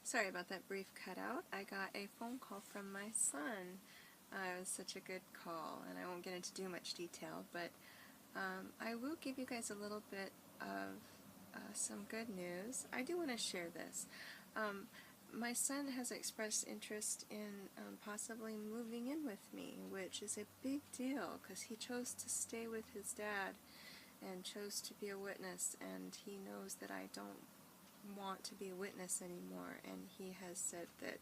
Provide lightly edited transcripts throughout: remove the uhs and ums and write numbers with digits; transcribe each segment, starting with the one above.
Sorry about that brief cutout. I got a phone call from my son. It was such a good call, and I won't get into too much detail, but I will give you guys a little bit of some good news. I do want to share this. My son has expressed interest in possibly moving in with me, which is a big deal because he chose to stay with his dad and chose to be a witness, and he knows that I don't want to be a witness anymore, and he has said that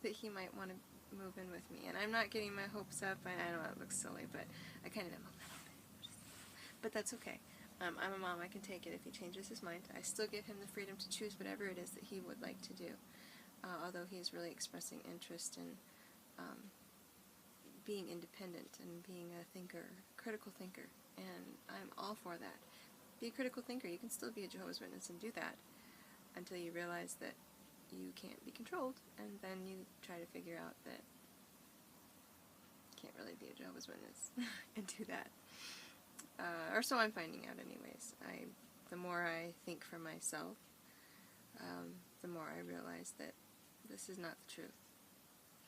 that he might want to move in with me. And I'm not getting my hopes up. I know it looks silly, but I kind of am a little bit. But that's okay. I'm a mom. I can take it if he changes his mind. I still give him the freedom to choose whatever it is that he would like to do, although he is really expressing interest in being independent and being a thinker, critical thinker, and I'm all for that. Be a critical thinker. You can still be a Jehovah's Witness and do that until you realize that you can't be controlled, and then you try to figure out that you can't really be a Jehovah's Witness and do that. Or so I'm finding out anyways. The more I think for myself, the more I realize that this is not the truth.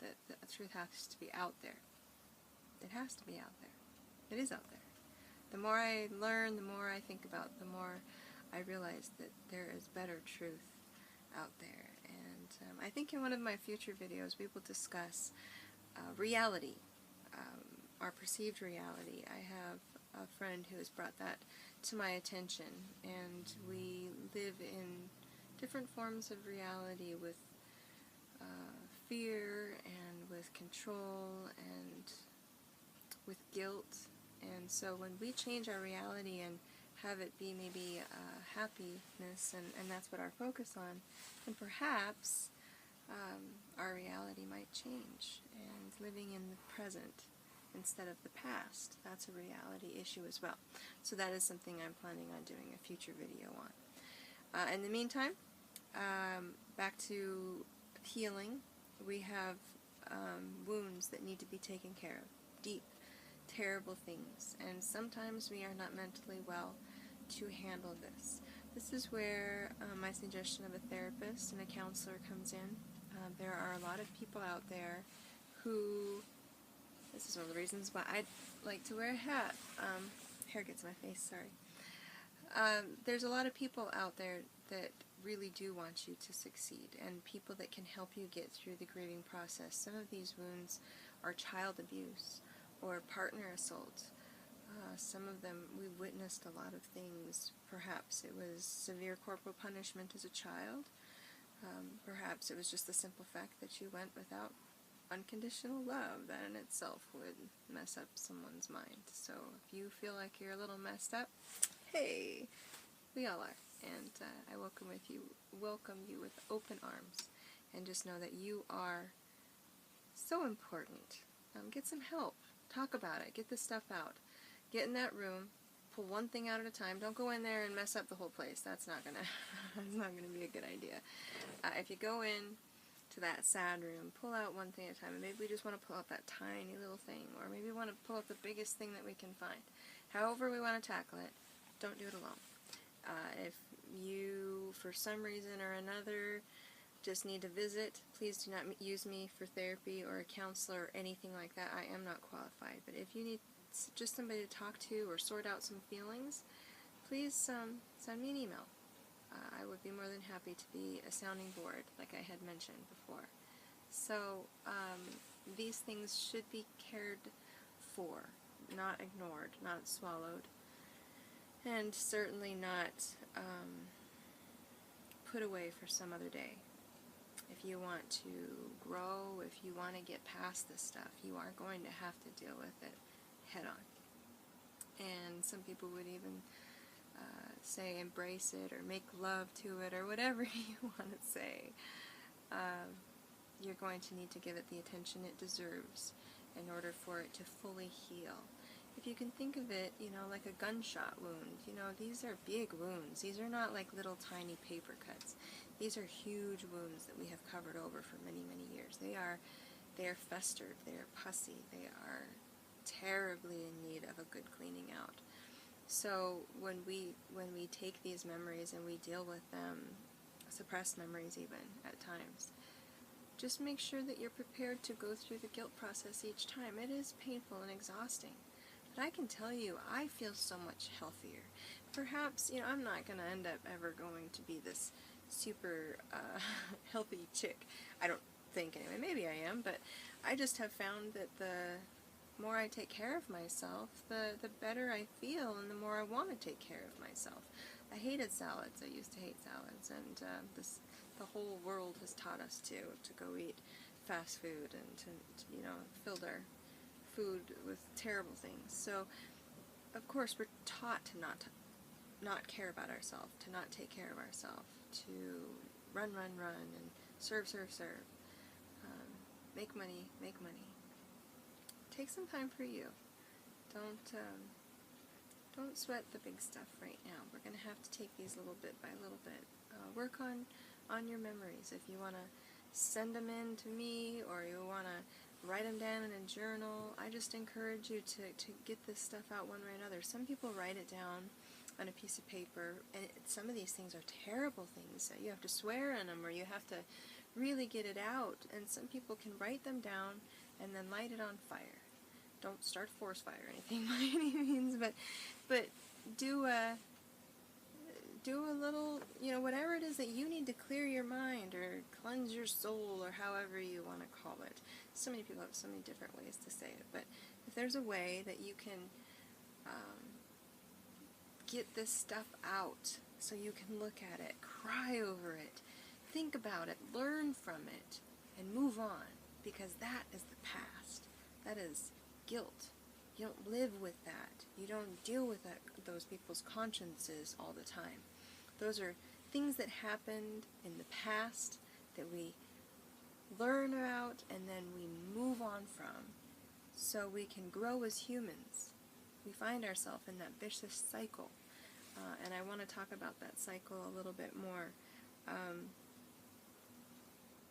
That the truth has to be out there. It has to be out there. It is out there. The more I learn, the more I think about, the more I realize that there is better truth out there. And I think in one of my future videos we will discuss reality, our perceived reality. I have a friend who has brought that to my attention, and we live in different forms of reality with fear and with control and with guilt. And so when we change our reality and have it be maybe happiness, and that's what our focus on, then perhaps our reality might change, and living in the present instead of the past, that's a reality issue as well. So that is something I'm planning on doing a future video on. In the meantime, back to healing. We have wounds that need to be taken care of, deep, terrible things, and sometimes we are not mentally well to handle this. This is where my suggestion of a therapist and a counselor comes in. There are a lot of people out there who, this is one of the reasons why I like to wear a hat. Hair gets in my face, sorry. There's a lot of people out there that really do want you to succeed, and people that can help you get through the grieving process. Some of these wounds are child abuse or partner assault. Some of them, we witnessed a lot of things. Perhaps it was severe corporal punishment as a child. Perhaps it was just the simple fact that you went without unconditional love. That in itself would mess up someone's mind. So if you feel like you're a little messed up, hey, we all are. And I welcome you with open arms. And just know that you are so important. Get some help. Talk about it. Get this stuff out. Get in that room. Pull one thing out at a time. Don't go in there and mess up the whole place. That's not gonna be a good idea. If you go in to that sad room, pull out one thing at a time. And maybe we just want to pull out that tiny little thing, or maybe we want to pull out the biggest thing that we can find. However we want to tackle it, don't do it alone. If you, for some reason or another, just need to visit, please do not use me for therapy or a counselor or anything like that. I am not qualified. But if you need just somebody to talk to or sort out some feelings, please send me an email. I would be more than happy to be a sounding board, like I had mentioned before. So these things should be cared for, not ignored, not swallowed, and certainly not put away for some other day. If you want to grow, if you want to get past this stuff, you are going to have to deal with it head on. And some people would even say embrace it or make love to it or whatever you want to say. You're going to need to give it the attention it deserves in order for it to fully heal. If you can think of it, like a gunshot wound, these are big wounds. These are not like little tiny paper cuts. These are huge wounds that we have covered over for many, many years. They are festered, they are pussy, they are terribly in need of a good cleaning out. So when we take these memories and we deal with them, suppressed memories even at times, just make sure that you're prepared to go through the guilt process each time. It is painful and exhausting. But I can tell you, I feel so much healthier. Perhaps, I'm not going to end up ever going to be this super healthy chick. I don't think anyway. Maybe I am, but I just have found that the more I take care of myself, the better I feel, and the more I want to take care of myself. I hated salads. I used to hate salads, and the whole world has taught us to go eat fast food and to fill our food with terrible things. So, of course, we're taught to not care about ourselves, to not take care of ourselves, to run, and serve. Make money. Take some time for you. Don't sweat the big stuff right now. We're going to have to take these little bit by little bit. Work on your memories. If you want to send them in to me, or you want to write them down in a journal, I just encourage you to get this stuff out one way or another. Some people write it down on a piece of paper, and some of these things are terrible things. You have to swear in them, or you have to really get it out, and some people can write them down and then light it on fire. Don't start a forest fire or anything by any means, but do a little, whatever it is that you need to clear your mind or cleanse your soul, or however you want to call it. So many people have so many different ways to say it, but if there's a way that you can get this stuff out so you can look at it, cry over it, think about it, learn from it, and move on, because that is the past. That is guilt. You don't live with that. You don't deal with those people's consciences all the time. Those are things that happened in the past that we learn about and then we move on from, so we can grow as humans. We find ourselves in that vicious cycle, and I want to talk about that cycle a little bit more.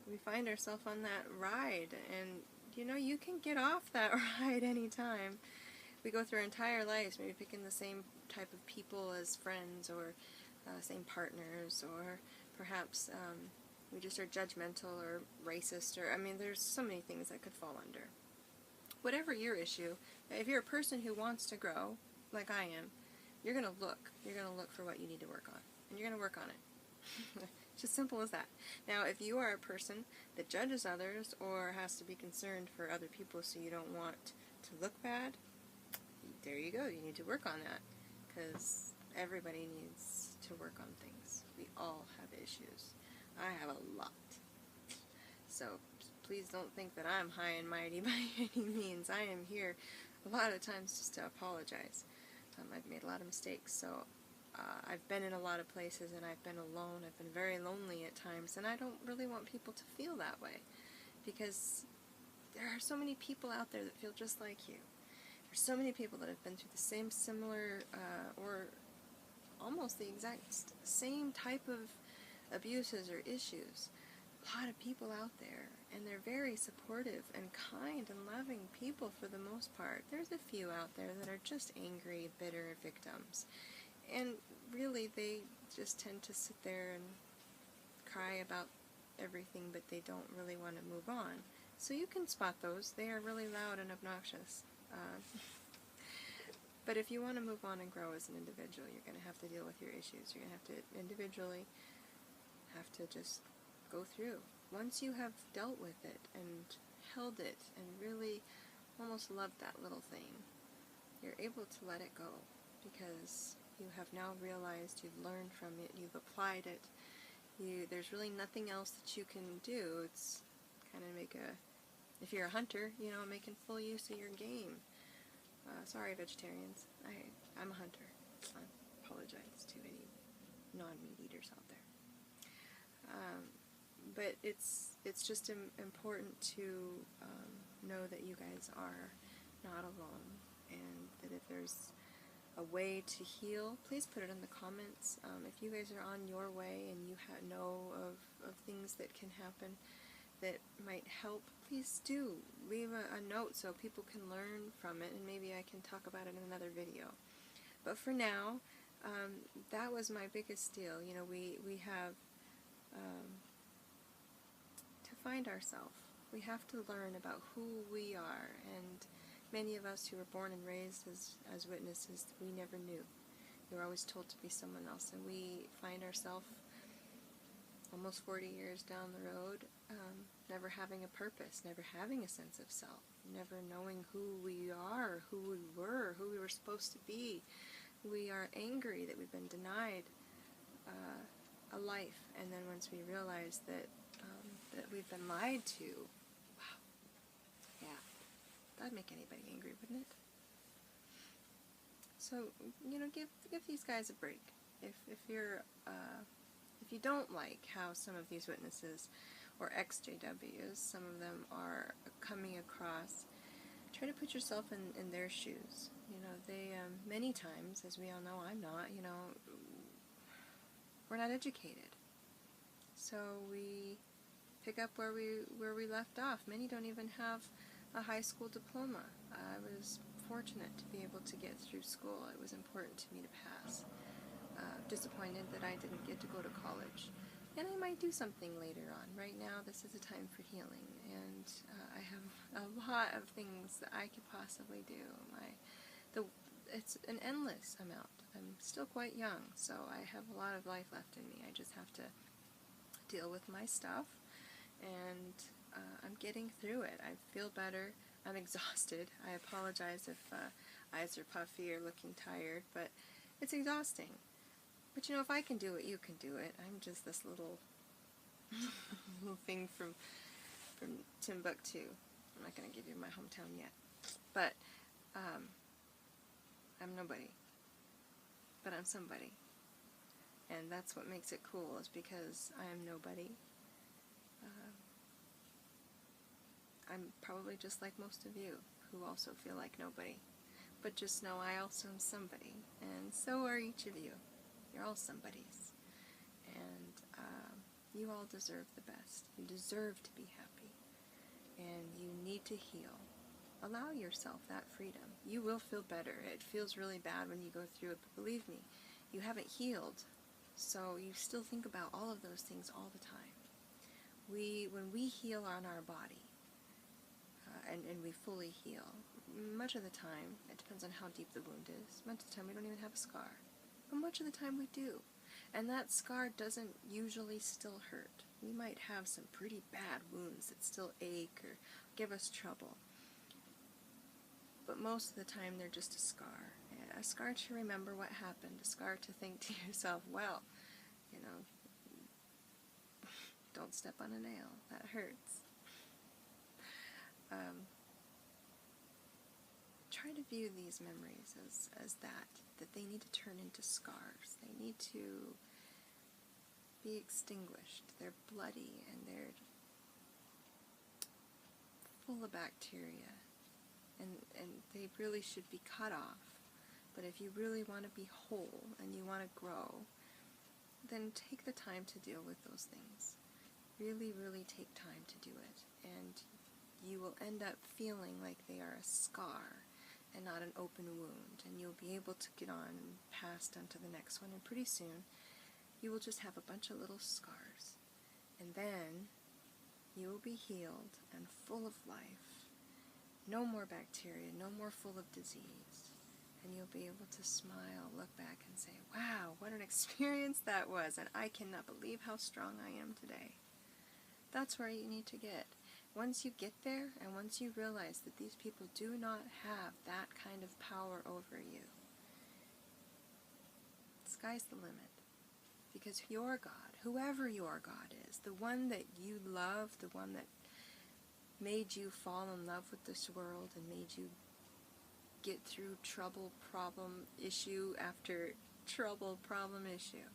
We find ourselves on that ride, and you can get off that ride anytime. We go through our entire lives maybe picking the same type of people as friends, or same partners, or perhaps we just are judgmental or racist, or there's so many things that could fall under. Whatever your issue, if you're a person who wants to grow, like I am, you're going to look for what you need to work on, and you're going to work on it. It's as simple as that. Now, if you are a person that judges others or has to be concerned for other people so you don't want to look bad, there you go. You need to work on that, because everybody needs to work on things. We all have issues. I have a lot. So please don't think that I'm high and mighty by any means. I am here a lot of times just to apologize. I've made a lot of mistakes, so I've been in a lot of places, and I've been alone. I've been very lonely at times, and I don't really want people to feel that way, because there are so many people out there that feel just like you. There's so many people that have been through the same similar or almost the exact same type of abuses or issues. A lot of people out there, and they're very supportive and kind and loving people for the most part. There's a few out there that are just angry, bitter victims. And really, they just tend to sit there and cry about everything, but they don't really want to move on. So you can spot those. They are really loud and obnoxious. But if you want to move on and grow as an individual, you're going to have to deal with your issues. You're going to have to individually have to just go through. Once you have dealt with it and held it and really almost loved that little thing, you're able to let it go, because you have now realized, you've learned from it, you've applied it. There's really nothing else that you can do. It's kind of if you're a hunter, making full use of your game. Sorry, vegetarians. I'm a hunter. I apologize to any non-meat eaters out there. But it's just important to know that you guys are not alone, and that if there's a way to heal, please put it in the comments. If you guys are on your way and you know of things that can happen that might help, please do leave a note so people can learn from it, and maybe I can talk about it in another video. But for now, that was my biggest deal. You know, we have to find ourselves. We have to learn about who we are, and many of us who were born and raised as witnesses, we never knew. We were always told to be someone else, and we find ourselves almost 40 years down the road, never having a purpose, never having a sense of self, never knowing who we are, who we were supposed to be. We are angry that we've been denied a life, and then once we realize that we've been lied to, wow, yeah, that'd make anybody angry, wouldn't it? So, you know, give these guys a break. If you don't like how some of these witnesses, or ex-JWs, some of them are coming across, try to put yourself in their shoes. You know, they, many times, as we all know, I'm not, you know, we're not educated. So we pick up where we left off. Many don't even have a high school diploma. I was fortunate to be able to get through school. It was important to me to pass. Disappointed that I didn't get to go to college. And I might do something later on. Right now, this is a time for healing, and I have a lot of things that I could possibly do. It's an endless amount. I'm still quite young, so I have a lot of life left in me. I just have to deal with my stuff, and I'm getting through it. I feel better. I'm exhausted. I apologize if eyes are puffy or looking tired, but it's exhausting. But you know, if I can do it, you can do it. I'm just this little thing from Timbuktu. I'm not going to give you my hometown yet. But I'm nobody. But I'm somebody. And that's what makes it cool, is because I am nobody. I'm probably just like most of you, who also feel like nobody. But just know I also am somebody. And so are each of you. You're all somebodies, and you all deserve the best. You deserve to be happy, and you need to heal. Allow yourself that freedom. You will feel better. It feels really bad when you go through it, but believe me, you haven't healed, so you still think about all of those things all the time. When we heal on our body, and we fully heal, much of the time, it depends on how deep the wound is, much of the time we don't even have a scar. But much of the time we do. And that scar doesn't usually still hurt. We might have some pretty bad wounds that still ache or give us trouble. But most of the time they're just a scar. A scar to remember what happened. A scar to think to yourself, well, you know, don't step on a nail. That hurts. Try to view these memories as that they need to turn into scars. They need to be extinguished. They're bloody and they're full of bacteria, and they really should be cut off. But if you really want to be whole and you want to grow, then take the time to deal with those things. Really, really take time to do it, and you will end up feeling like they are a scar and not an open wound, and you'll be able to get on and pass on to the next one, and pretty soon you will just have a bunch of little scars, and then you will be healed and full of life. No more bacteria, no more full of disease, and you'll be able to smile, look back and say, wow, what an experience that was, and I cannot believe how strong I am today. That's where you need to get. Once you get there, and once you realize that these people do not have that kind of power over you, the sky's the limit. Because your God, whoever your God is, the one that you love, the one that made you fall in love with this world and made you get through trouble, problem, issue after trouble, problem, issue,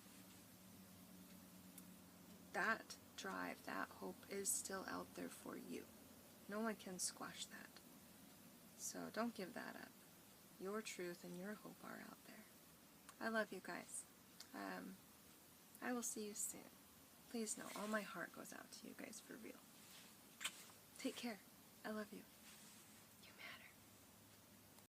that drive, that hope is still out there for you. No one can squash that. So don't give that up. Your truth and your hope are out there. I love you guys. I will see you soon. Please know, all my heart goes out to you guys for real. Take care. I love you.